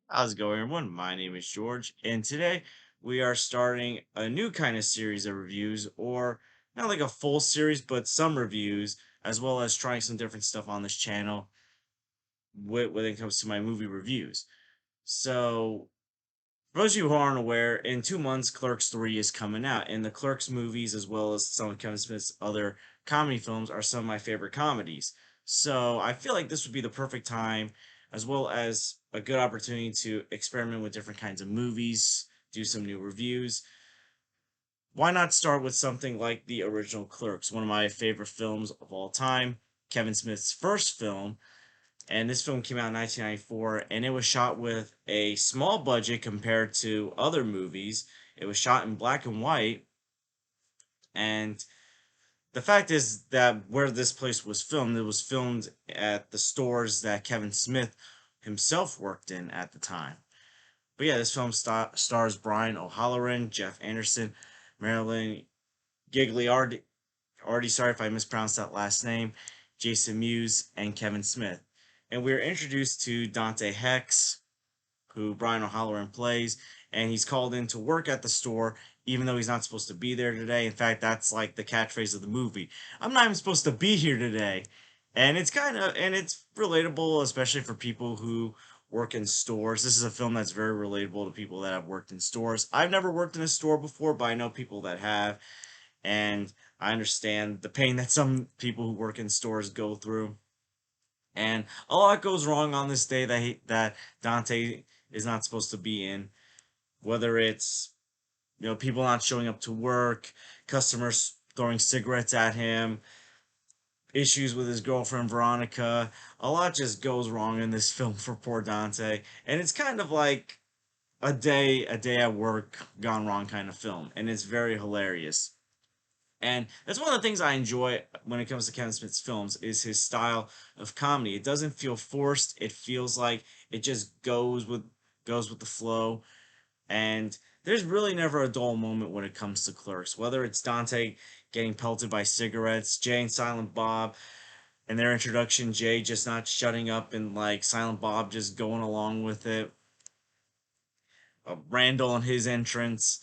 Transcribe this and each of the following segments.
How's it going, everyone? My name is George, and today we are starting a new kind of series of reviews, or not like a full series, but some reviews, as well as trying some different stuff on this channel when it comes to my movie reviews. So, for those of you who aren't aware, in 2 months, Clerks 3 is coming out, and the Clerks movies, as well as some of Kevin Smith's other comedy films, are some of my favorite comedies. So I feel like this would be the perfect time, as well as a good opportunity to experiment with different kinds of movies, do some new reviews. Why not start with something like the original Clerks, one of my favorite films of all time, Kevin Smith's first film, and this film came out in 1994, and it was shot with a small budget compared to other movies. It was shot in black and white, and the fact is that where this place was filmed, it was filmed at the stores that Kevin Smith himself worked in at the time. But yeah, this film stars Brian O'Halloran, Jeff Anderson, Marilyn Gigliardi, sorry if I mispronounced that last name, Jason Mewes, and Kevin Smith. And we are introduced to Dante Hex, who Brian O'Halloran plays, and he's called in to work at the store, even though he's not supposed to be there today. In fact, that's like the catchphrase of the movie. I'm not even supposed to be here today. And it's relatable, especially for people who work in stores. This is a film that's very relatable to people that have worked in stores. I've never worked in a store before, but I know people that have, and I understand the pain that some people who work in stores go through. And a lot goes wrong on this day that Dante is not supposed to be in. Whether it's people not showing up to work, customers throwing cigarettes at him, issues with his girlfriend Veronica. A lot just goes wrong in this film for poor Dante, and it's kind of like a day at work gone wrong kind of film, and it's very hilarious. And that's one of the things I enjoy when it comes to Kevin Smith's films is his style of comedy. It doesn't feel forced. It feels like it just goes with the flow. And there's really never a dull moment when it comes to Clerks. Whether it's Dante getting pelted by cigarettes, Jay and Silent Bob and their introduction, Jay just not shutting up and like Silent Bob just going along with it. Randall and his entrance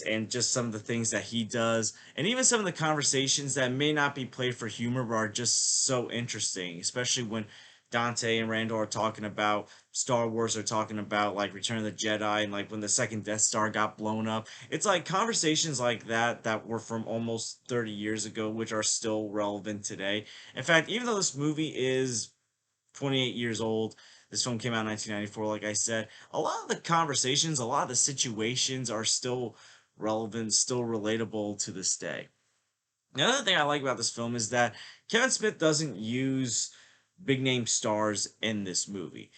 and just some of the things that he does, and even some of the conversations that may not be played for humor but are just so interesting, especially when Dante and Randall are talking about Star Wars, are talking about like Return of the Jedi, and like when the second Death Star got blown up. It's like conversations like that were from almost 30 years ago, which are still relevant today. In fact, even though this movie is 28 years old. This film came out in 1994, like I said. A lot of the conversations, a lot of the situations are still relevant, still relatable to this day. The other thing I like about this film is that Kevin Smith doesn't use big name stars in this movie.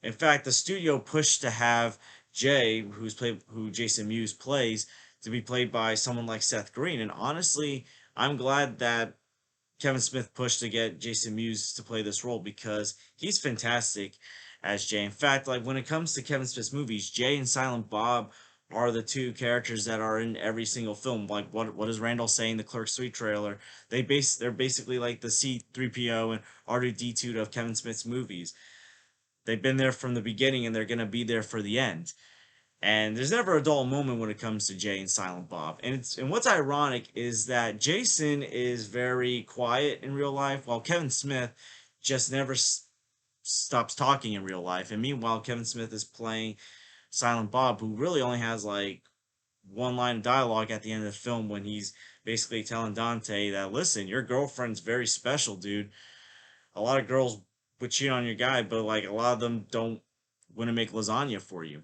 In fact, the studio pushed to have who Jason Mewes plays, to be played by someone like Seth Green. And honestly, I'm glad that Kevin Smith pushed to get Jason Mewes to play this role because he's fantastic as Jay. In fact, like when it comes to Kevin Smith's movies, Jay and Silent Bob are the two characters that are in every single film. Like what does Randall say in the Clerks 3 trailer? They're basically like the C3PO and R2D2 of Kevin Smith's movies. They've been there from the beginning and they're gonna be there for the end. And there's never a dull moment when it comes to Jay and Silent Bob. And what's ironic is that Jason is very quiet in real life, while Kevin Smith just never stops talking in real life. And meanwhile, Kevin Smith is playing Silent Bob, who really only has like one line of dialogue at the end of the film when he's basically telling Dante that, listen, your girlfriend's very special, dude. A lot of girls would cheat on your guy, but like a lot of them don't want to make lasagna for you.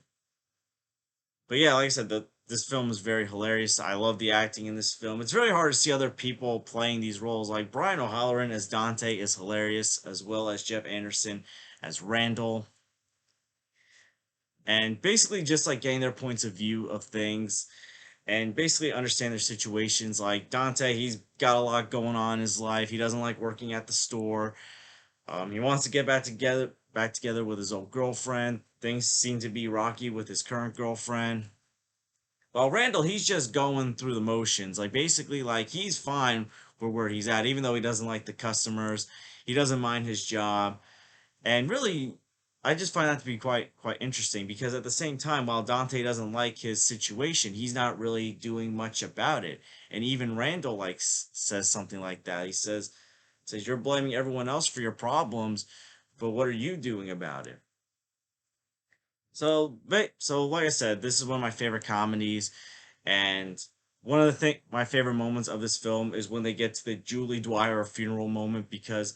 But yeah, like I said, this film is very hilarious. I love the acting in this film. It's really hard to see other people playing these roles. Like Brian O'Halloran as Dante is hilarious, as well as Jeff Anderson as Randall. And basically just like getting their points of view of things and basically understand their situations. Like Dante, he's got a lot going on in his life. He doesn't like working at the store. He wants to get back together with his old girlfriend. Things seem to be rocky with his current girlfriend. Well, Randall, he's just going through the motions. Like basically, like he's fine for where he's at, even though he doesn't like the customers. He doesn't mind his job, and really, I just find that to be quite interesting because at the same time, while Dante doesn't like his situation, he's not really doing much about it. And even Randall like says something like that. He says you're blaming everyone else for your problems, but what are you doing about it? So like I said, this is one of my favorite comedies, and one of the my favorite moments of this film is when they get to the Julie Dwyer funeral moment because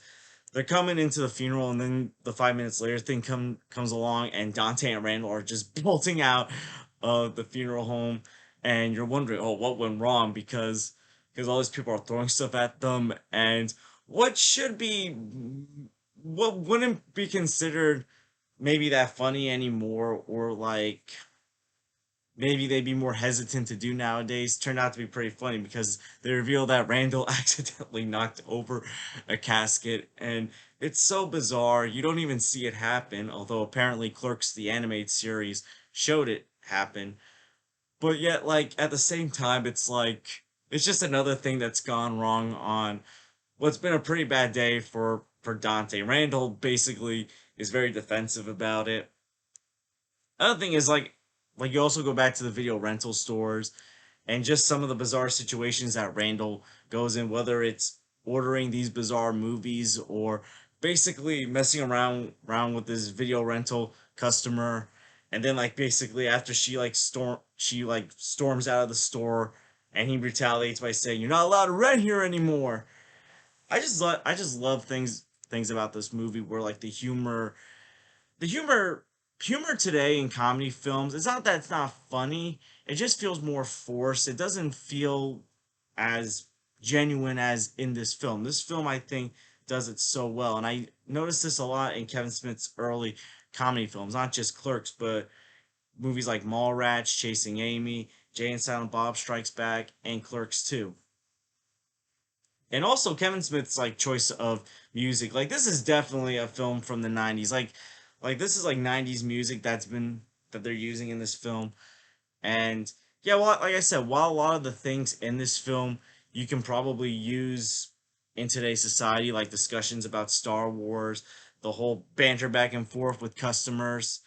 they're coming into the funeral, and then the 5 minutes later thing comes along, and Dante and Randall are just bolting out of the funeral home, and you're wondering, oh, what went wrong? Because all these people are throwing stuff at them, and what should be what wouldn't be considered maybe that funny anymore, or like maybe they'd be more hesitant to do nowadays, turned out to be pretty funny because they reveal that Randall accidentally knocked over a casket, and it's so bizarre. You don't even see it happen, although apparently Clerks, the animated series, showed it happen. But yet, like, at the same time, it's just another thing that's gone wrong on what's been a pretty bad day for Dante. Randall basically is very defensive about it. Other thing is like you also go back to the video rental stores and just some of the bizarre situations that Randall goes in, whether it's ordering these bizarre movies or basically messing around with this video rental customer, and then like basically after she like storms out of the store and he retaliates by saying you're not allowed to rent here anymore. I just love things about this movie where like the humor today in comedy films, it's not that it's not funny, it just feels more forced. It doesn't feel as genuine as in this film. This film, I think, does it so well, and I noticed this a lot in Kevin Smith's early comedy films, not just Clerks, but movies like Mallrats, Chasing Amy, Jay and Silent Bob Strikes Back, and Clerks 2. And also Kevin Smith's like choice of music. Like this is definitely a film from the 90s. Like this is like 90s music that they're using in this film. And yeah, well, like I said, while a lot of the things in this film you can probably use in today's society, like discussions about Star Wars, the whole banter back and forth with customers,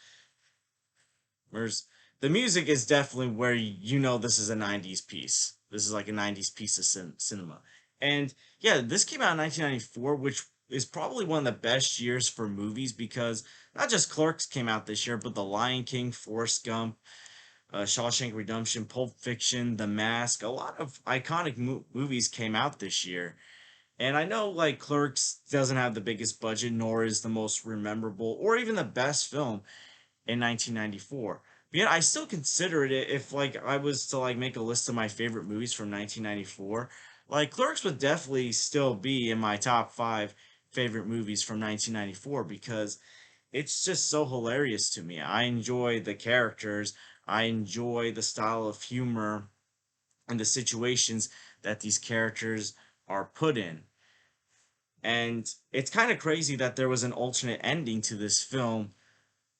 whereas the music is definitely where you know this is a 90s piece. This is like a 90s piece of cinema. And yeah, this came out in 1994, which is probably one of the best years for movies because not just Clerks came out this year, but The Lion King, Forrest Gump, Shawshank Redemption, Pulp Fiction, The Mask. A lot of iconic movies came out this year. And I know like Clerks doesn't have the biggest budget, nor is the most memorable, or even the best film in 1994. But yet I still consider it if like I was to like make a list of my favorite movies from 1994, like Clerks would definitely still be in my top 5 favorite movies from 1994 because it's just so hilarious to me. I enjoy the characters, I enjoy the style of humor and the situations that these characters are put in. And it's kind of crazy that there was an alternate ending to this film,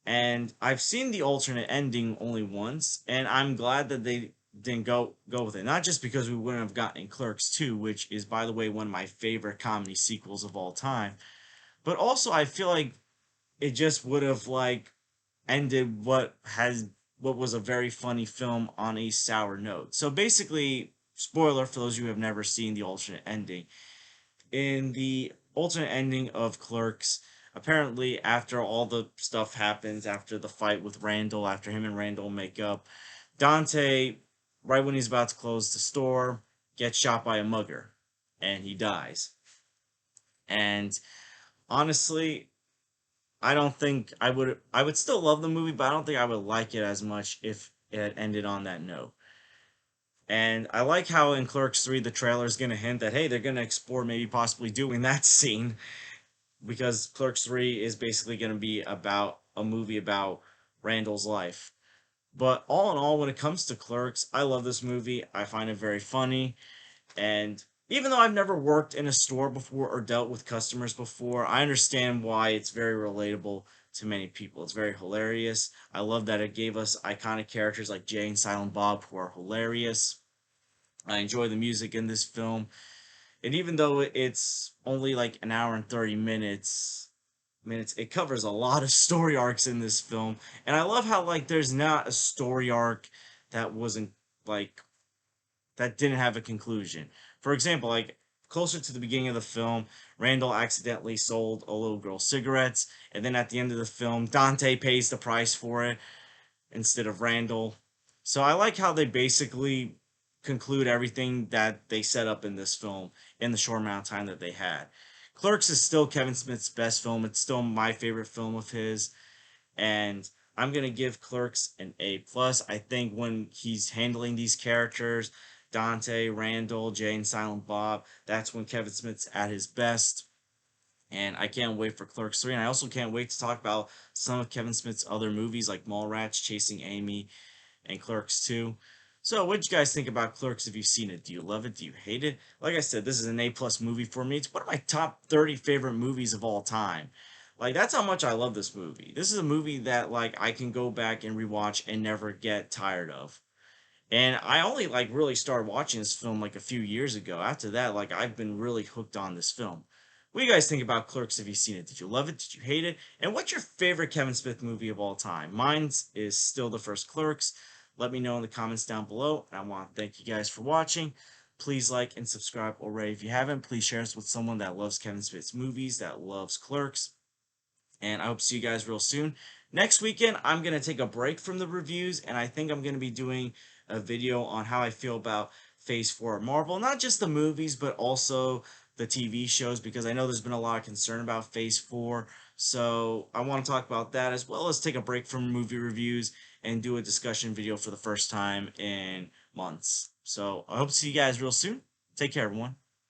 and I've seen the alternate ending only once, and I'm glad that they didn't go with it. Not just because we wouldn't have gotten Clerks 2, which is by the way one of my favorite comedy sequels of all time, but also I feel like it just would have like ended what was a very funny film on a sour note. So basically, spoiler for those of you who have never seen the alternate ending, in the alternate ending of Clerks, apparently after all the stuff happens, after the fight with Randall, after him and Randall make up, Dante, right when he's about to close the store, gets shot by a mugger and he dies. And honestly, I don't think I would still love the movie, but I don't think I would like it as much if it had ended on that note. And I like how in Clerks 3 the trailer is going to hint that hey, they're going to explore maybe possibly doing that scene because Clerks 3 is basically going to be about a movie about Randall's life. But all in all, when it comes to Clerks, I love this movie. I find it very funny. And even though I've never worked in a store before or dealt with customers before, I understand why it's very relatable to many people. It's very hilarious. I love that it gave us iconic characters like Jay and Silent Bob who are hilarious. I enjoy the music in this film. And even though it's only like an hour and 30 minutes, I mean, it covers a lot of story arcs in this film, and I love how like there's not a story arc that wasn't like that didn't have a conclusion. For example, like closer to the beginning of the film, Randall accidentally sold a little girl cigarettes, and then at the end of the film, Dante pays the price for it instead of Randall. So I like how they basically conclude everything that they set up in this film in the short amount of time that they had. Clerks is still Kevin Smith's best film. It's still my favorite film of his, and I'm gonna give Clerks an A plus. I think when he's handling these characters, Dante, Randall, Jay, and Silent Bob, that's when Kevin Smith's at his best. And I can't wait for Clerks 3. And I also can't wait to talk about some of Kevin Smith's other movies like Mallrats, Chasing Amy, and Clerks 2. So, what did you guys think about Clerks? If you've seen it, do you love it? Do you hate it? Like I said, this is an A plus movie for me. It's one of my top 30 favorite movies of all time. Like that's how much I love this movie. This is a movie that like I can go back and rewatch and never get tired of. And I only like really started watching this film like a few years ago. After that, like I've been really hooked on this film. What do you guys think about Clerks? Have you seen it? Did you love it? Did you hate it? And what's your favorite Kevin Smith movie of all time? Mine's is still the first Clerks. Let me know in the comments down below. And I want to thank you guys for watching. Please like and subscribe already if you haven't. Please share this with someone that loves Kevin Smith's movies, that loves Clerks. And I hope to see you guys real soon. Next weekend, I'm going to take a break from the reviews, and I think I'm going to be doing a video on how I feel about Phase 4 of Marvel. Not just the movies, but also the TV shows, because I know there's been a lot of concern about Phase 4. So I want to talk about that, as well as take a break from movie reviews and do a discussion video for the first time in months. So I hope to see you guys real soon. Take care, everyone.